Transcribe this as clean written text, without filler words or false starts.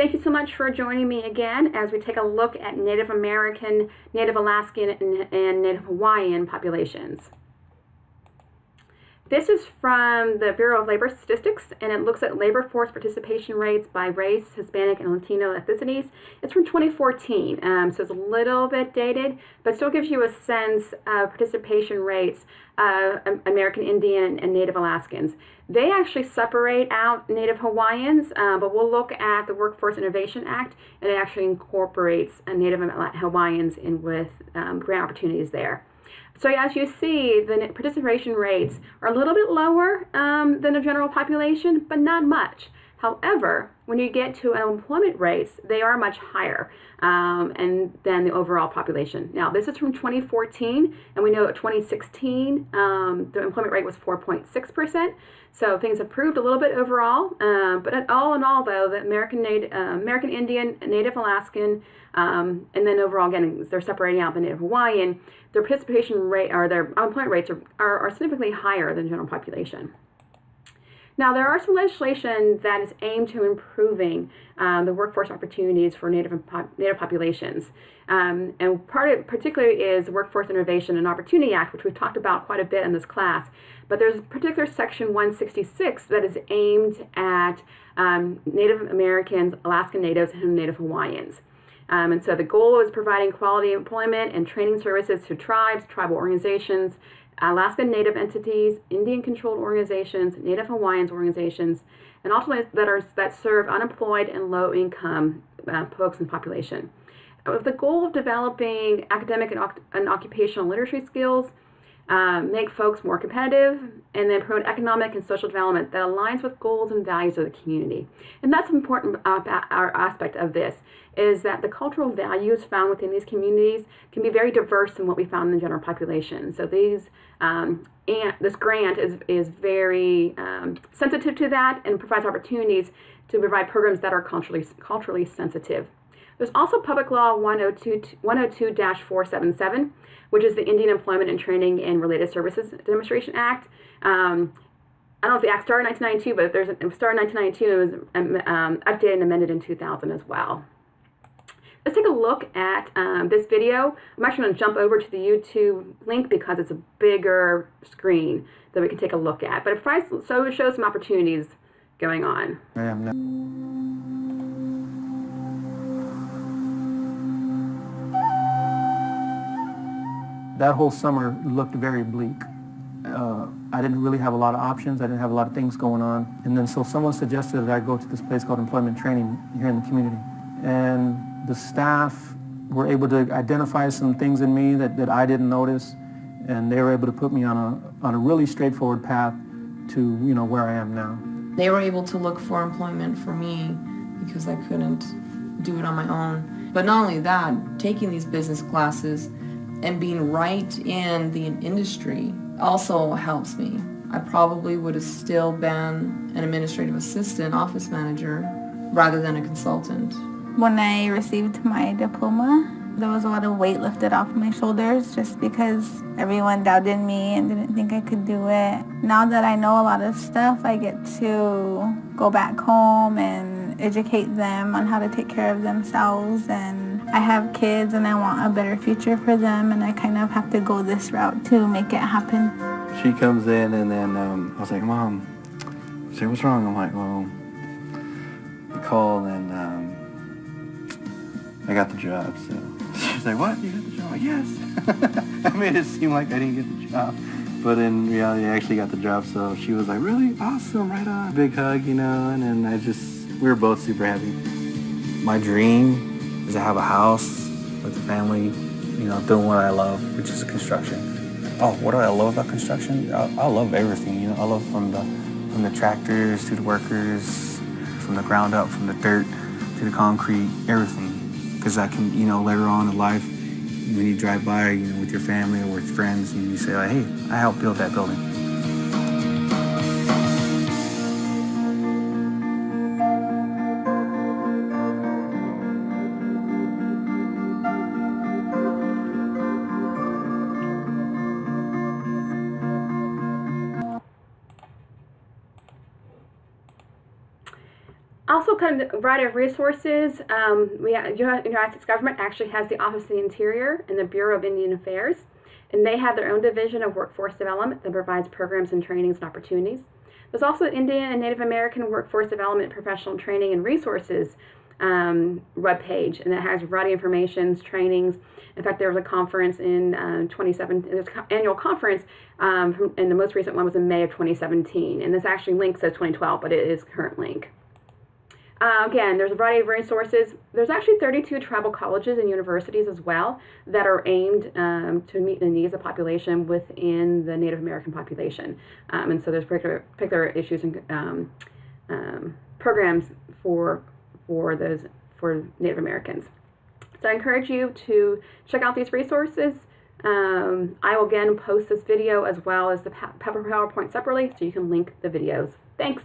Thank you so much for joining me again as we take a look at Native American, Native Alaskan, and Native Hawaiian populations. This is from the Bureau of Labor Statistics, and it looks at labor force participation rates by race, Hispanic, and Latino ethnicities. It's from 2014, so it's a little bit dated, but still gives you a sense of participation rates of American Indian and Native Alaskans. They actually separate out Native Hawaiians, but we'll look at the Workforce Innovation Act, and it actually incorporates Native Hawaiians in with grant opportunities there. So as you see, the participation rates are a little bit lower than the general population, but not much. However, when you get to unemployment rates, they are much higher than the overall population. Now, this is from 2014, and we know at 2016, the employment rate was 4.6%. So things have improved a little bit overall, but all in all, though, the American Indian, Native Alaskan, and then overall, again, they're separating out the Native Hawaiian, their participation rate or their unemployment rates are significantly higher than the general population. Now, there are some legislation that is aimed to improving the workforce opportunities for Native populations. And part of it particularly is the Workforce Innovation and Opportunity Act, which we've talked about quite a bit in this class. But there's a particular section 166 that is aimed at Native Americans, Alaskan Natives, and Native Hawaiians. And so the goal is providing quality employment and training services to tribes, tribal organizations, Alaskan Native entities, Indian-controlled organizations, Native Hawaiians organizations, and ultimately that serve unemployed and low-income folks in the population. With the goal of developing academic and occupational literacy skills, make folks more competitive, and then promote economic and social development that aligns with goals and values of the community. And that's an important aspect of this, is that the cultural values found within these communities can be very diverse than what we found in the general population. So these and this grant is very sensitive to that and provides opportunities to provide programs that are culturally sensitive. There's also Public Law 102-477, which is the Indian Employment and Training and Related Services Demonstration Act. I don't know if the act started in 1992, but it started in 1992 and it was updated and amended in 2000 as well. Let's take a look at this video. I'm actually going to jump over to the YouTube link because it's a bigger screen that we can take a look at. But it shows some opportunities going on. That whole summer looked very bleak. I didn't really have a lot of options. I didn't have a lot of things going on. And then so someone suggested that I go to this place called Employment Training here in the community. And the staff were able to identify some things in me that I didn't notice. And they were able to put me on a really straightforward path to, where I am now. They were able to look for employment for me because I couldn't do it on my own. But not only that, taking these business classes and being right in the industry also helps me. I probably would have still been an administrative assistant, office manager, rather than a consultant. When I received my diploma, there was a lot of weight lifted off my shoulders just because everyone doubted me and didn't think I could do it. Now that I know a lot of stuff, I get to go back home and educate them on how to take care of themselves. And I have kids and I want a better future for them, and I kind of have to go this route to make it happen. She comes in and then I was like, Mom, she said, what's wrong? I'm like, well, you called and I got the job. So she's like, what? You got the job? Yes. I made it seem like I didn't get the job. But in reality, I actually got the job. So she was like, really? Awesome, right on. Big hug, and then we were both super happy. My dream is to have a house with a family, doing what I love, which is construction. Oh, what do I love about construction? I love everything, I love from the tractors to the workers, from the ground up, from the dirt to the concrete, everything. Because I can, later on in life, when you drive by, with your family or with friends, and you say, like, hey, I helped build that building. Also look at a variety of resources. United States government actually has the Office of the Interior and the Bureau of Indian Affairs, and they have their own division of workforce development that provides programs and trainings and opportunities. There's also Indian and Native American Workforce Development Professional Training and Resources webpage, and that has a variety of information, trainings. In fact, there was a conference in 2017, there's an annual conference, and the most recent one was in May of 2017, and this actually link says 2012, but it is current link. Again, there's a variety of resources. There's actually 32 tribal colleges and universities as well that are aimed to meet the needs of the population within the Native American population. And so there's particular issues and programs for Native Americans. So I encourage you to check out these resources. I will again post this video as well as the PowerPoint separately so you can link the videos. Thanks.